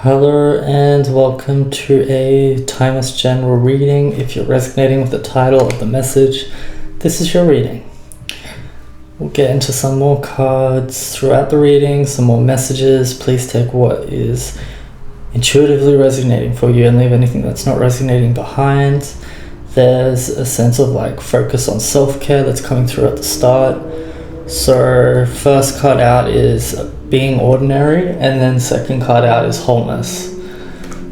Hello and welcome to a timeless general reading. If you're resonating with the title of the message, this is your reading. We'll get into some more cards throughout the reading, some more messages. Please take what is intuitively resonating for you and leave anything that's not resonating behind. There's a sense of focus on self-care that's coming through at the start. So first card out is being ordinary, and then second card out is wholeness.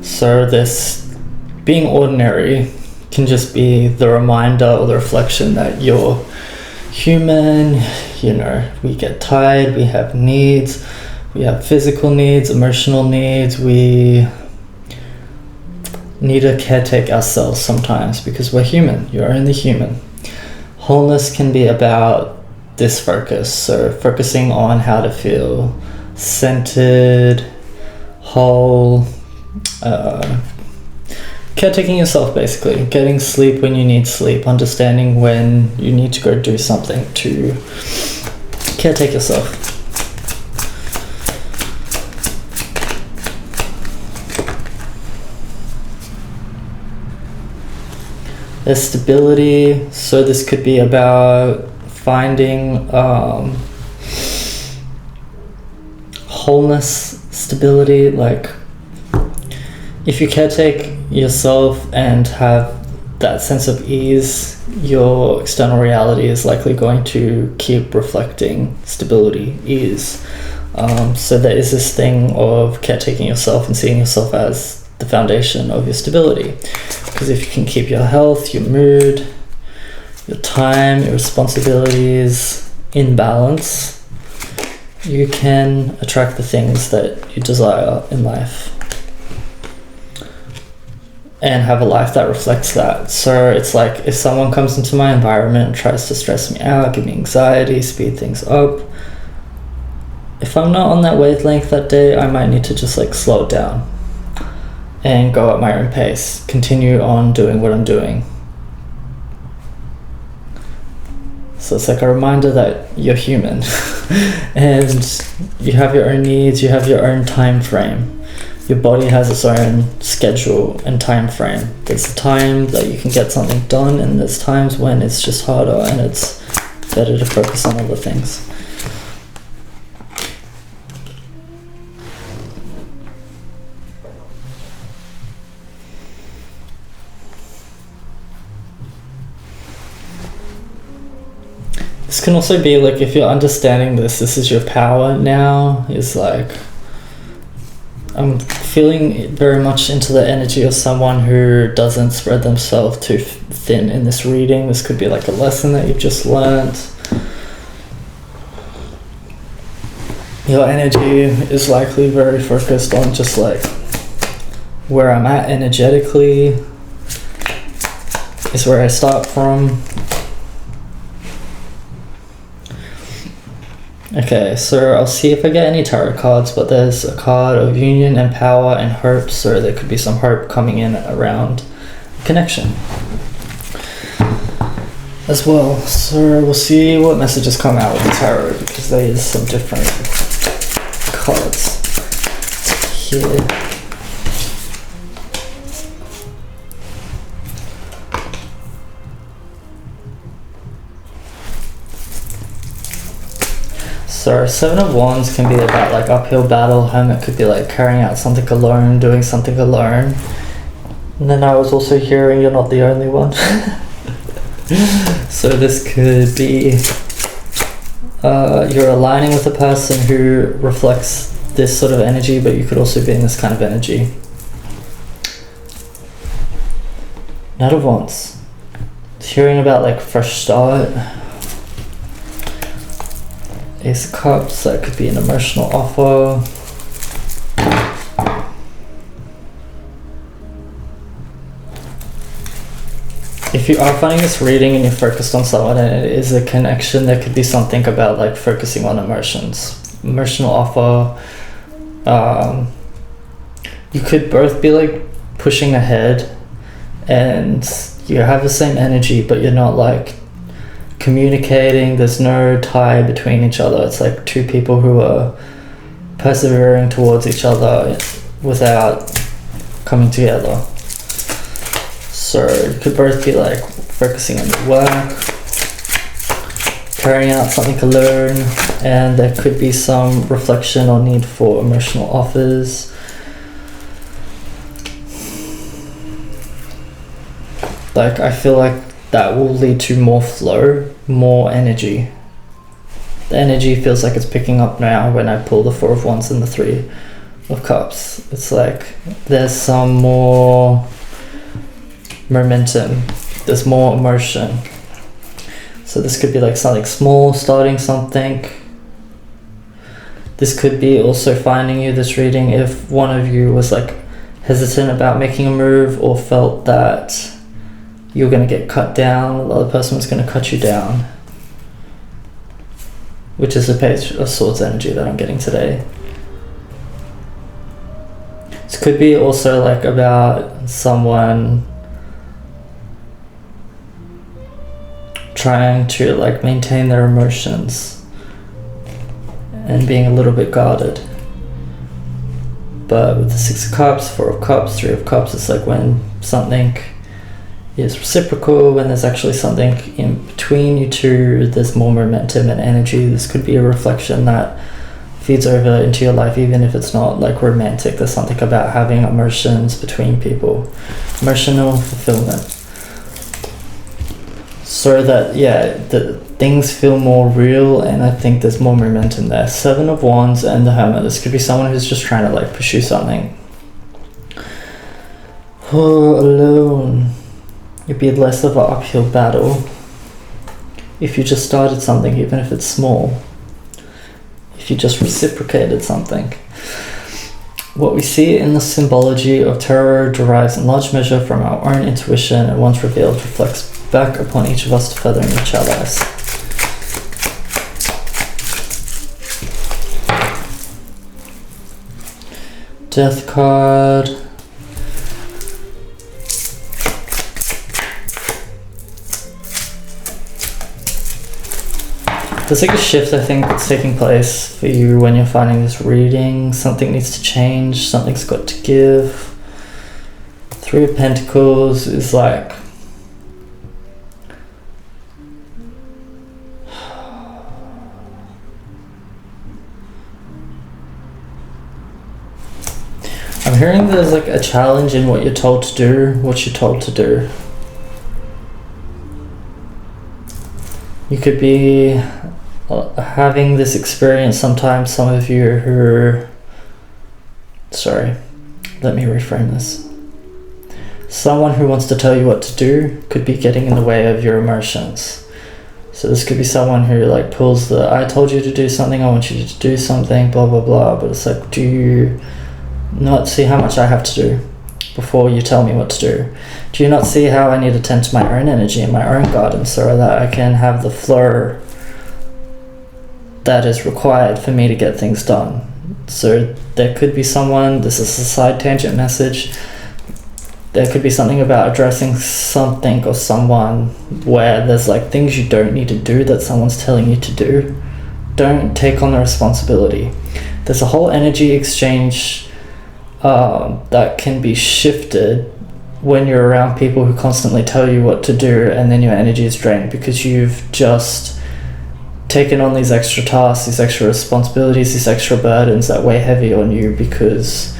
So this being ordinary can just be the reminder or the reflection that you're human. We get tired, we have needs, we have physical needs, emotional needs. We need to caretake ourselves sometimes because we're human. You're only human. Wholeness can be about this focus, so focusing on how to feel centered, whole, caretaking yourself, basically getting sleep when you need sleep, understanding when you need to go do something to caretake yourself. There's stability, so this could be about finding wholeness, stability. If you caretake yourself and have that sense of ease, your external reality is likely going to keep reflecting stability, ease. So there is this thing of caretaking yourself and seeing yourself as the foundation of your stability, because if you can keep your health, your mood, your time, your responsibilities in balance, you can attract the things that you desire in life and have a life that reflects that. So it's like if someone comes into my environment and tries to stress me out, give me anxiety, speed things up, if I'm not on that wavelength that day, I might need to just slow it down and go at my own pace, continue on doing what I'm doing. So it's a reminder that you're human and you have your own needs, you have your own time frame. Your body has its own schedule and time frame. There's a time that you can get something done, and there's times when it's just harder and it's better to focus on other things. This can also be if you're understanding this is your power now, is I'm feeling very much into the energy of someone who doesn't spread themselves too thin in this reading. This could be a lesson that you've just learned. Your energy is likely very focused on just where I'm at energetically is where I start from. Okay, so I'll see if I get any tarot cards, but there's a card of union and power and hope, so there could be some hope coming in around connection as well. So we'll see what messages come out with the tarot, because there is some different cards here. So Seven of Wands can be about uphill battle. Hermit could be carrying out something alone, doing something alone. And then I was also hearing you're not the only one. So this could be you're aligning with a person who reflects this sort of energy, but you could also be in this kind of energy. Knight of Wands. Hearing about fresh start. Ace of Cups, that could be an emotional offer. If you are finding this reading and you're focused on someone and it is a connection, there could be something about focusing on emotions. Emotional offer. You could both be pushing ahead and you have the same energy, but you're not communicating. There's no tie between each other. It's two people who are persevering towards each other without coming together. So it could both be like focusing on your work, carrying out something alone, and there could be some reflection or need for emotional offers. Like, I feel like that will lead to more flow, more energy. The energy feels like it's picking up now when I pull the Four of Wands and the Three of Cups. It's like there's some more momentum, there's more emotion. So this could be like something small, starting something. This could be also finding you, this reading, if one of you was like hesitant about making a move or felt that you're going to get cut down, the other person was going to cut you down, which is the Page of Swords energy that I'm getting today. This could be also like about someone trying to like maintain their emotions and being a little bit guarded. But with the Six of Cups, Four of Cups, Three of Cups, it's like when something is reciprocal, when there's actually something in between you two, there's more momentum and energy. This could be a reflection that feeds over into your life, even if it's not like romantic. There's something about having emotions between people, emotional fulfillment, so that, yeah, the things feel more real, and I think there's more momentum there. Seven of Wands and the Hermit. This could be someone who's just trying to like pursue something. Oh, alone. It'd be less of an uphill battle if you just started something, even if it's small. If you just reciprocated something. What we see in the symbology of tarot derives in large measure from our own intuition, and once revealed reflects back upon each of us to further enrich our lives. Death card. There's like a shift, I think, that's taking place for you when you're finding this reading. Something needs to change, something's got to give. Three of Pentacles is like, I'm hearing there's like a challenge in what you're told to do, what you're told to do. You could be having this experience sometimes, some of you who, sorry, let me reframe this. Someone who wants to tell you what to do could be getting in the way of your emotions. So this could be someone who like pulls the, I told you to do something, I want you to do something, blah, blah, blah. But it's like, do you not see how much I have to do before you tell me what to do? Do you not see how I need to tend to my own energy and my own garden so that I can have the flow that is required for me to get things done? So there could be someone, this is a side tangent message, there could be something about addressing something or someone where there's like things you don't need to do that someone's telling you to do. Don't take on the responsibility. There's a whole energy exchange that can be shifted when you're around people who constantly tell you what to do, and then your energy is drained because you've just taken on these extra tasks, these extra responsibilities, these extra burdens that weigh heavy on you because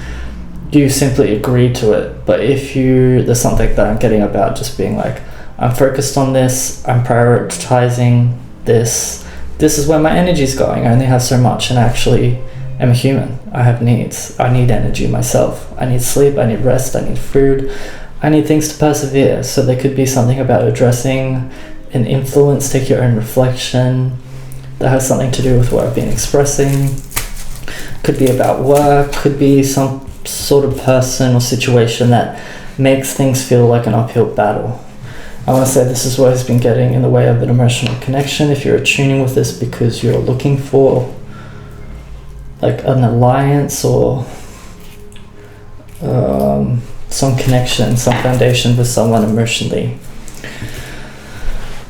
you simply agreed to it. But if you, there's something that I'm getting about just being like, I'm focused on this, I'm prioritizing this, this is where my energy is going, I only have so much, and actually I'm a human, I have needs, I need energy myself, I need sleep, I need rest, I need food, I need things to persevere. So there could be something about addressing an influence, take your own reflection, that has something to do with what I've been expressing. Could be about work, could be some sort of person or situation that makes things feel like an uphill battle. I want to say this is what has been getting in the way of an emotional connection. If you're attuning with this because you're looking for like an alliance or some connection, some foundation with someone emotionally.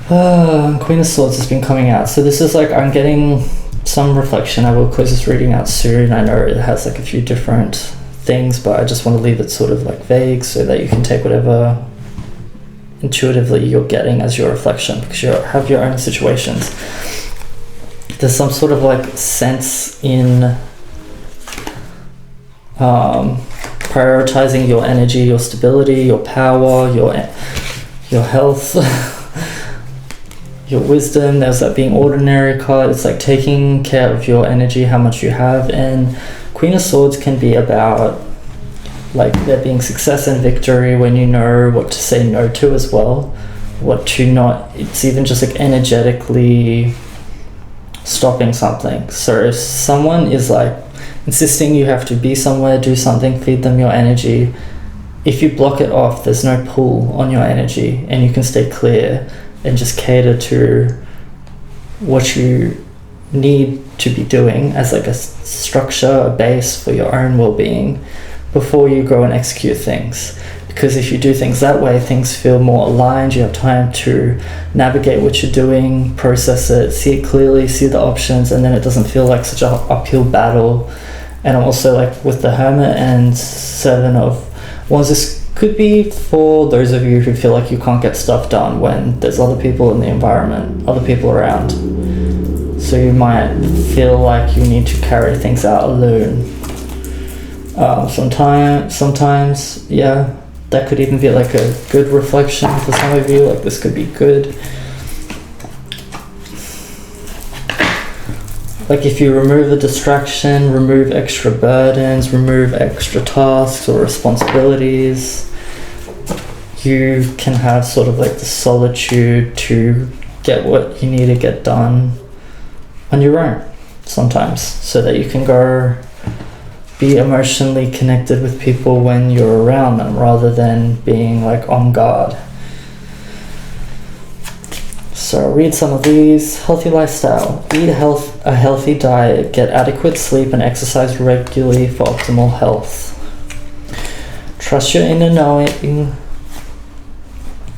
Queen of Swords has been coming out. So this is like, I'm getting some reflection. I will close this reading out soon. I know it has like a few different things, but I just want to leave it sort of like vague so that you can take whatever intuitively you're getting as your reflection, because you have your own situations. There's some sort of like sense in prioritizing your energy, your stability, your power, your health, your wisdom. There's that being ordinary card. It's like taking care of your energy, how much you have. And Queen of Swords can be about like there being success and victory when you know what to say no to as well, what to not. It's even just like energetically stopping something. So if someone is like insisting you have to be somewhere, do something, feed them your energy, if you block it off, there's no pull on your energy, and you can stay clear and just cater to what you need to be doing as like a structure, a base for your own well-being before you go and execute things. Because if you do things that way, things feel more aligned. You have time to navigate what you're doing, process it, see it clearly, see the options, and then it doesn't feel like such an uphill battle. And also like with the Hermit and Seven of Wands, this could be for those of you who feel like you can't get stuff done when there's other people in the environment, other people around. So you might feel like you need to carry things out alone. Sometimes, yeah, that could even be like a good reflection for some of you. Like this could be good. Like if you remove a distraction, remove extra burdens, remove extra tasks or responsibilities, you can have sort of like the solitude to get what you need to get done on your own sometimes, so that you can go be emotionally connected with people when you're around them rather than being like on guard. So read some of these. Healthy lifestyle. Eat a healthy diet. Get adequate sleep and exercise regularly for optimal health. Trust your inner knowing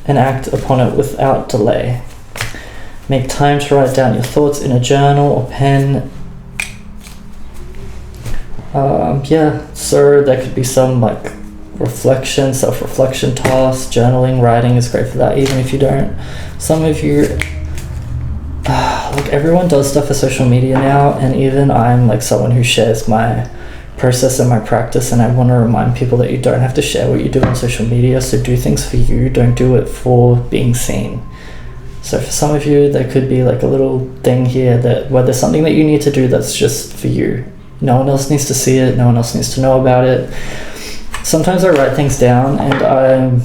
and act upon it without delay. Make time to write down your thoughts in a journal or pen. So there could be some like reflection, self-reflection tasks. Journaling, writing is great for that, even if you don't. Some of you, like everyone does stuff for social media now, and even I'm like someone who shares my process and my practice, and I want to remind people that you don't have to share what you do on social media. So do things for you, don't do it for being seen. So for some of you, there could be like a little thing here that where there's something that you need to do that's just for you. No one else needs to see it, no one else needs to know about it. Sometimes I write things down and I'm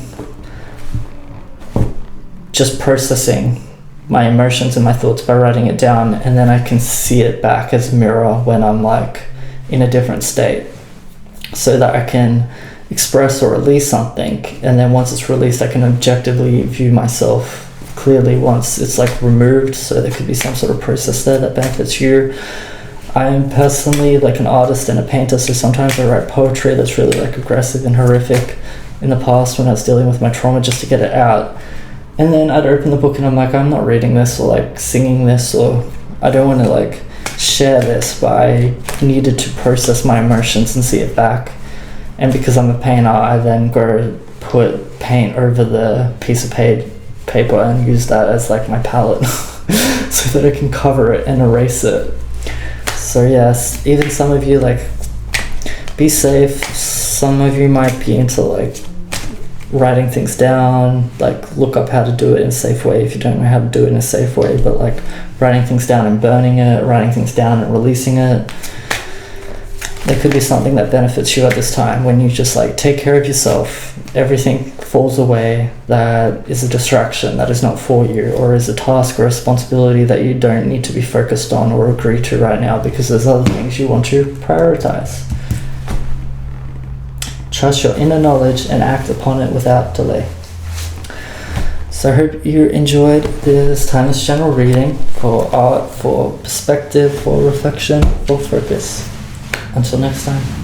just processing my emotions and my thoughts by writing it down, and then I can see it back as a mirror when I'm like in a different state, so that I can express or release something, and then once it's released I can objectively view myself clearly once it's like removed. So there could be some sort of process there that benefits you. I'm personally like an artist and a painter, so sometimes I write poetry that's really like aggressive and horrific in the past when I was dealing with my trauma, just to get it out. And then I'd open the book and I'm like, I'm not reading this or like singing this, or I don't want to like share this, but I needed to process my emotions and see it back. And because I'm a painter, I then go put paint over the piece of paper and use that as like my palette so that I can cover it and erase it. So yes, even some of you like be safe. Some of you might be into like writing things down, like look up how to do it in a safe way if you don't know how to do it in a safe way, but like writing things down and burning it, writing things down and releasing it. There could be something that benefits you at this time when you just like take care of yourself. Everything falls away that is a distraction, that is not for you, or is a task or responsibility that you don't need to be focused on or agree to right now because there's other things you want to prioritize. Trust your inner knowledge and act upon it without delay. So I hope you enjoyed this timeless general reading for art, for perspective, for reflection, for focus. Until next time.